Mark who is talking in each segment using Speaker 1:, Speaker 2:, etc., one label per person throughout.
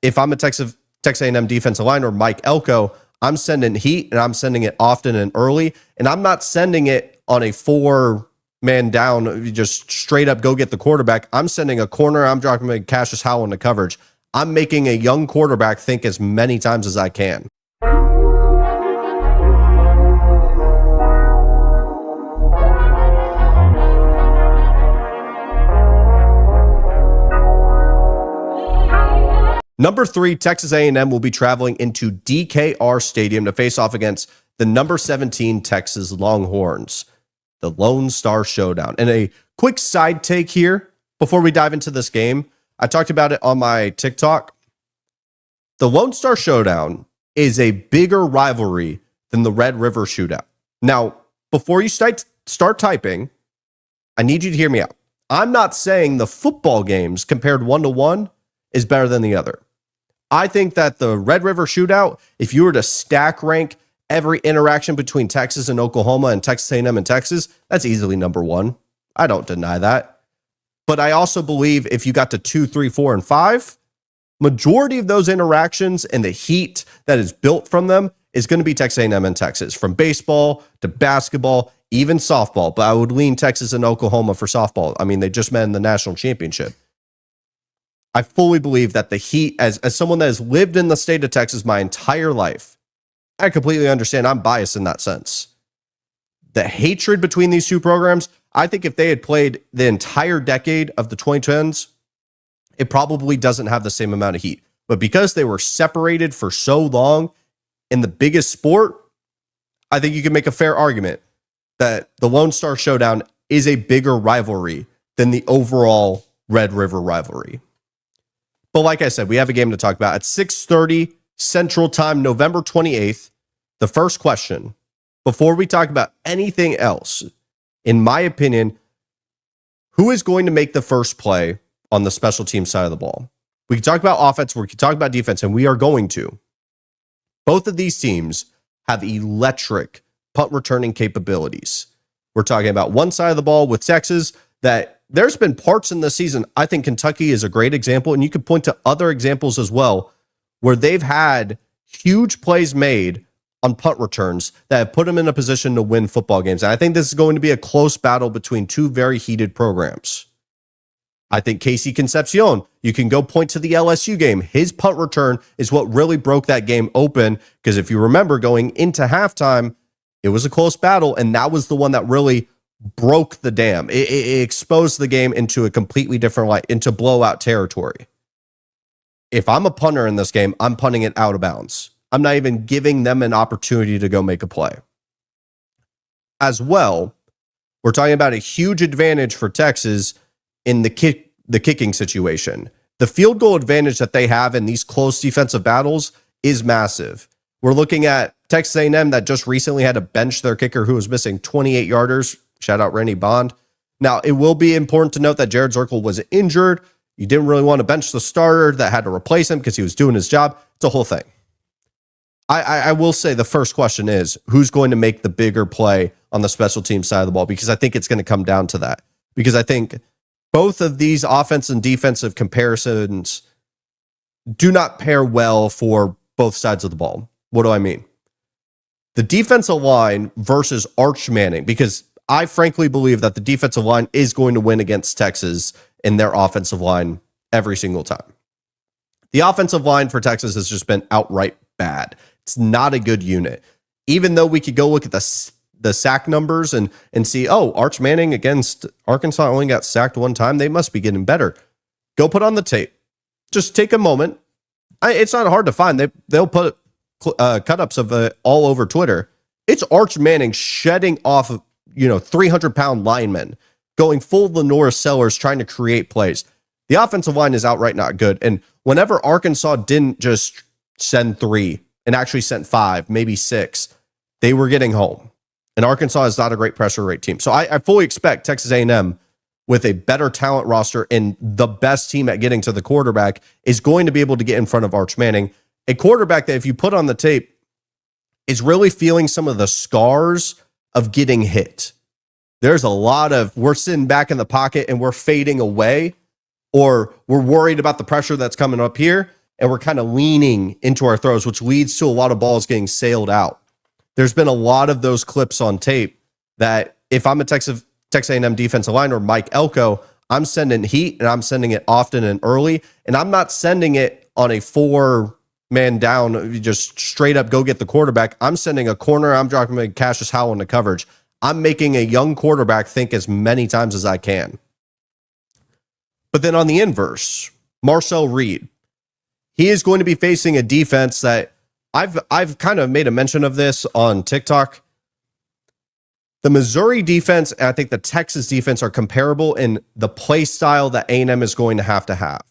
Speaker 1: if I'm a Texas A&M defensive line or Mike Elko, I'm sending heat, and I'm sending it often and early, and I'm not sending it on a 4-man down, just straight up go get the quarterback. I'm sending a corner. I'm dropping Cassius Howell into coverage. I'm making a young quarterback think as many times as I can. Number 3, Texas A&M will be traveling into DKR Stadium to face off against the number 17 Texas Longhorns, the Lone Star Showdown. And a quick side take here before we dive into this game. I talked about it on my TikTok. The Lone Star Showdown is a bigger rivalry than the Red River Shootout. Now, before you start typing, I need you to hear me out. I'm not saying the football games compared 1-to-1 is better than the other. I think that the Red River Shootout, if you were to stack rank every interaction between Texas and Oklahoma and Texas A&M and Texas, that's easily number 1. I don't deny that. But I also believe if you got to 2, 3, 4, and 5, majority of those interactions and the heat that is built from them is going to be Texas A&M and Texas, from baseball to basketball, even softball. But I would lean Texas and Oklahoma for softball. I mean, they just met in the national championship. I fully believe that the heat, as someone that has lived in the state of Texas my entire life, I completely understand. I'm biased in that sense. The hatred between these two programs, I think if they had played the entire decade of the 2010s, it probably doesn't have the same amount of heat. But because they were separated for so long in the biggest sport, I think you can make a fair argument that the Lone Star Showdown is a bigger rivalry than the overall Red River rivalry. But like I said, we have a game to talk about at 6:30 Central Time, November 28th. The first question, before we talk about anything else, in my opinion, who is going to make the first play on the special team side of the ball? We can talk about offense, we can talk about defense, and we are going to. Both of these teams have electric punt returning capabilities. We're talking about one side of the ball with Texas that there's been parts in the season. I think Kentucky is a great example, and you could point to other examples as well where they've had huge plays made on punt returns that have put them in a position to win football games. And I think this is going to be a close battle between two very heated programs. I think Casey Concepcion, you can go point to the LSU game. His punt return is what really broke that game open, because if you remember going into halftime, it was a close battle, and that was the one that really broke the dam. It exposed the game into a completely different light, into blowout territory. If I'm a punter in this game, I'm punting it out of bounds. I'm not even giving them an opportunity to go make a play. As well, we're talking about a huge advantage for Texas in the kicking situation. The field goal advantage that they have in these close defensive battles is massive. We're looking at Texas A&M that just recently had to bench their kicker who was missing 28 yarders. Shout out Rennie Bond. Now, it will be important to note that Jared Zirkle was injured. You didn't really want to bench the starter that had to replace him because he was doing his job. It's a whole thing. I will say the first question is, who's going to make the bigger play on the special team side of the ball? Because I think it's going to come down to that. Because I think both of these offense and defensive comparisons do not pair well for both sides of the ball. What do I mean? The defensive line versus Arch Manning, because I frankly believe that the defensive line is going to win against Texas in their offensive line every single time. The offensive line for Texas has just been outright bad. It's not a good unit. Even though we could go look at the sack numbers and see, oh, Arch Manning against Arkansas only got sacked one time. They must be getting better. Go put on the tape. Just take a moment. It's not hard to find. They'll put cut-ups of it all over Twitter. It's Arch Manning shedding off 300-pound linemen, going full Lenore Sellers, trying to create plays. The offensive line is outright not good. And whenever Arkansas didn't just send 3 and actually sent 5, maybe 6, they were getting home. And Arkansas is not a great pressure rate team. So I fully expect Texas A&M, with a better talent roster and the best team at getting to the quarterback, is going to be able to get in front of Arch Manning, a quarterback that, if you put on the tape, is really feeling some of the scars of getting hit. There's a lot of, we're sitting back in the pocket and we're fading away, or we're worried about the pressure that's coming up here. and we're kind of leaning into our throws, which leads to a lot of balls getting sailed out. There's been a lot of those clips on tape that if I'm a Texas A&M defensive line or Mike Elko, I'm sending heat, and I'm sending it often and early, and I'm not sending it on a 4-man down, just straight up go get the quarterback. I'm sending a corner. I'm dropping Cassius Howell into coverage. I'm making a young quarterback think as many times as I can. But then on the inverse, Marcel Reed, he is going to be facing a defense that I've kind of made a mention of this on TikTok. The Missouri defense and I think the Texas defense are comparable in the play style that A&M is going to have.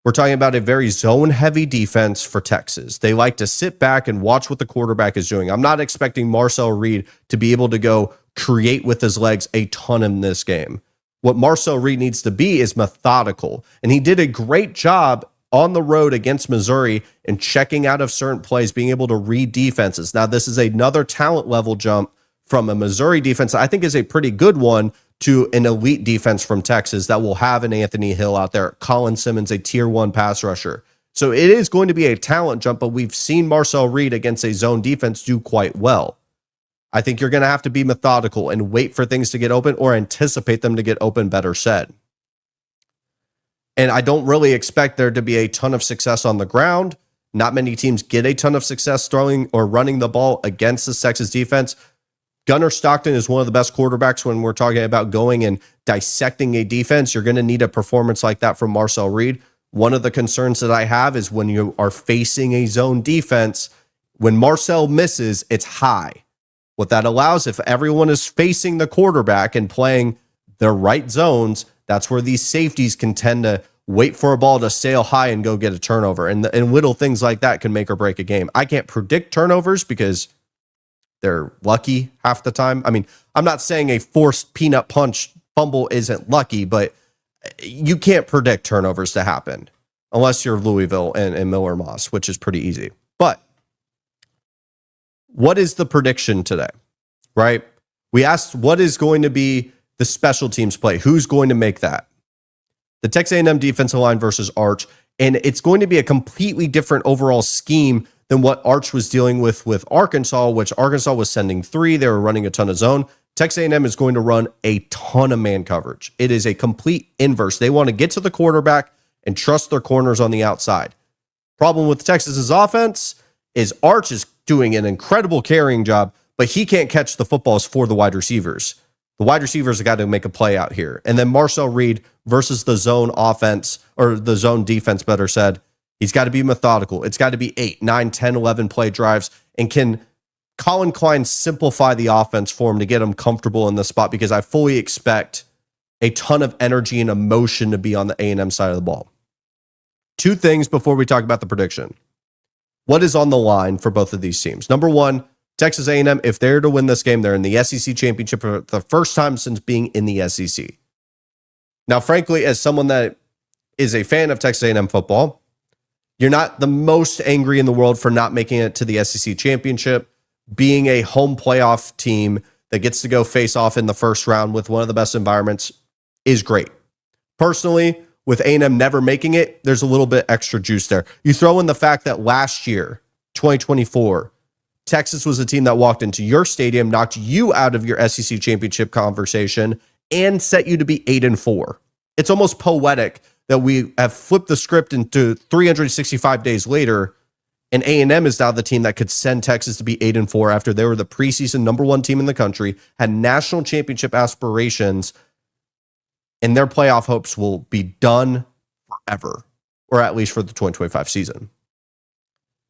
Speaker 1: We're talking about a very zone-heavy defense for Texas. They like to sit back and watch what the quarterback is doing. I'm not expecting Marcel Reed to be able to go create with his legs a ton in this game. What Marcel Reed needs to be is methodical, and he did a great job on the road against Missouri and checking out of certain plays, being able to read defenses. Now, this is another talent level jump from a Missouri defense I think is a pretty good one to an elite defense from Texas that will have an Anthony Hill out there, Colin Simmons, a tier 1 pass rusher. So it is going to be a talent jump, but we've seen Marcel Reed against a zone defense do quite well. I think you're going to have to be methodical and wait for things to get open or anticipate them to get open, better said. And I don't really expect there to be a ton of success on the ground. Not many teams get a ton of success throwing or running the ball against the Texas defense. Gunnar Stockton is one of the best quarterbacks when we're talking about going and dissecting a defense. You're going to need a performance like that from Marcel Reed. One of the concerns that I have is when you are facing a zone defense, when Marcel misses, it's high. What that allows, if everyone is facing the quarterback and playing their right zones, that's where these safeties can tend to wait for a ball to sail high and go get a turnover. And little things like that can make or break a game. I can't predict turnovers because they're lucky half the time. I mean, I'm not saying a forced peanut punch fumble isn't lucky, but you can't predict turnovers to happen unless you're Louisville and Miller Moss, which is pretty easy. But what is the prediction today, right? We asked what is going to be the special teams play. Who's going to make that? The Texas A&M defensive line versus Arch, and it's going to be a completely different overall scheme than what Arch was dealing with Arkansas, which Arkansas was sending 3. They were running a ton of zone. Texas A&M is going to run a ton of man coverage. It is a complete inverse. They want to get to the quarterback and trust their corners on the outside. Problem with Texas's offense is Arch is doing an incredible carrying job, but he can't catch the footballs for the wide receivers. The wide receivers have got to make a play out here. And then Marcel Reed versus the zone offense, or the zone defense, better said, he's got to be methodical. It's got to be 8, 9, 10, 11 play drives. And can Colin Klein simplify the offense for him to get him comfortable in the spot? Because I fully expect a ton of energy and emotion to be on the A&M side of the ball. 2 things before we talk about the prediction. What is on the line for both of these teams? Number 1, Texas A&M, if they're to win this game, they're in the SEC championship for the first time since being in the SEC. Now, frankly, as someone that is a fan of Texas A&M football, you're not the most angry in the world for not making it to the SEC championship. Being a home playoff team that gets to go face off in the first round with one of the best environments is great. Personally, with A&M never making it, there's a little bit extra juice there. You throw in the fact that last year, 2024, Texas was a team that walked into your stadium, knocked you out of your SEC championship conversation, and set you to be 8-4. It's almost poetic that we have flipped the script into 365 days later, and A&M is now the team that could send Texas to be 8-4 after they were the preseason number 1 team in the country, had national championship aspirations, and their playoff hopes will be done forever, or at least for the 2025 season.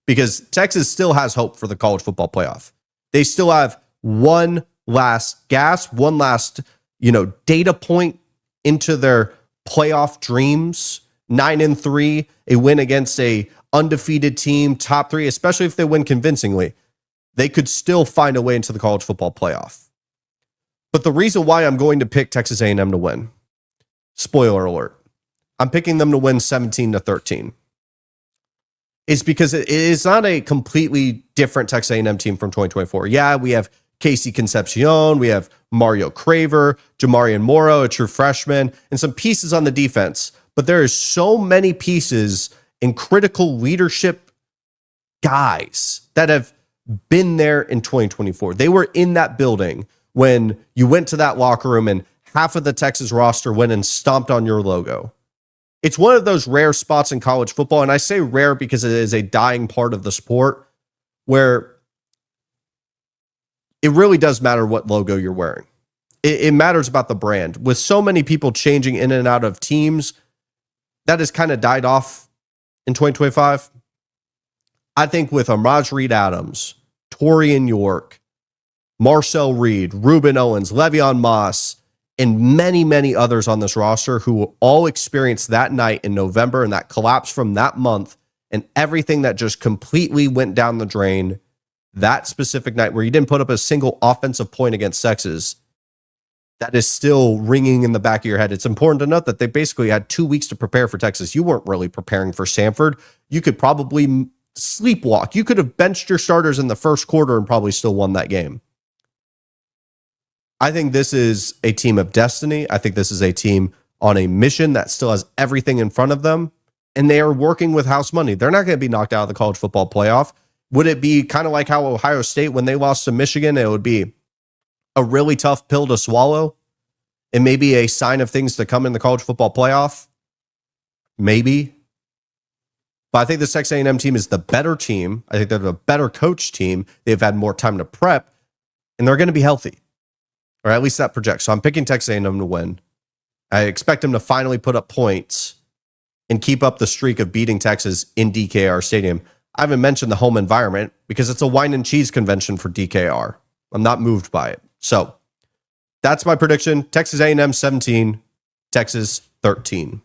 Speaker 1: Because Texas still has hope for the college football playoff. They still have one last gasp, one last, data point into their playoff dreams. 9-3, a win against a undefeated team, top 3, especially if they win convincingly. They could still find a way into the college football playoff. But the reason why I'm going to pick Texas A&M to win, spoiler alert, I'm picking them to win 17-13. Is because it is not a completely different Texas A&M team from 2024. Yeah, we have Casey Concepcion, we have Mario Craver, Jamarian Morrow, a true freshman, and some pieces on the defense. But there is so many pieces and critical leadership guys that have been there in 2024. They were in that building when you went to that locker room and half of the Texas roster went and stomped on your logo. It's one of those rare spots in college football, and I say rare because it is a dying part of the sport where it really does matter what logo you're wearing. It matters about the brand. With so many people changing in and out of teams, that has kind of died off in 2025. I think with Amaj Reed Adams, Torian York, Marcel Reed, Ruben Owens, Le'Veon Moss, and many, many others on this roster who all experienced that night in November and that collapse from that month and everything that just completely went down the drain that specific night where you didn't put up a single offensive point against Texas, that is still ringing in the back of your head. It's important to note that they basically had 2 weeks to prepare for Texas. You weren't really preparing for Samford. You could probably sleepwalk. You could have benched your starters in the first quarter and probably still won that game. I think this is a team of destiny. I think this is a team on a mission that still has everything in front of them, and they are working with house money. They're not going to be knocked out of the college football playoff. Would it be kind of like how Ohio State, when they lost to Michigan, it would be a really tough pill to swallow and maybe a sign of things to come in the college football playoff? Maybe. But I think this Texas A&M team is the better team. I think they're the better coach team. They've had more time to prep, and they're going to be healthy. Or at least that projects. So I'm picking Texas A&M to win. I expect them to finally put up points and keep up the streak of beating Texas in DKR Stadium. I haven't mentioned the home environment because it's a wine and cheese convention for DKR. I'm not moved by it. So that's my prediction. Texas A&M 17, Texas 13.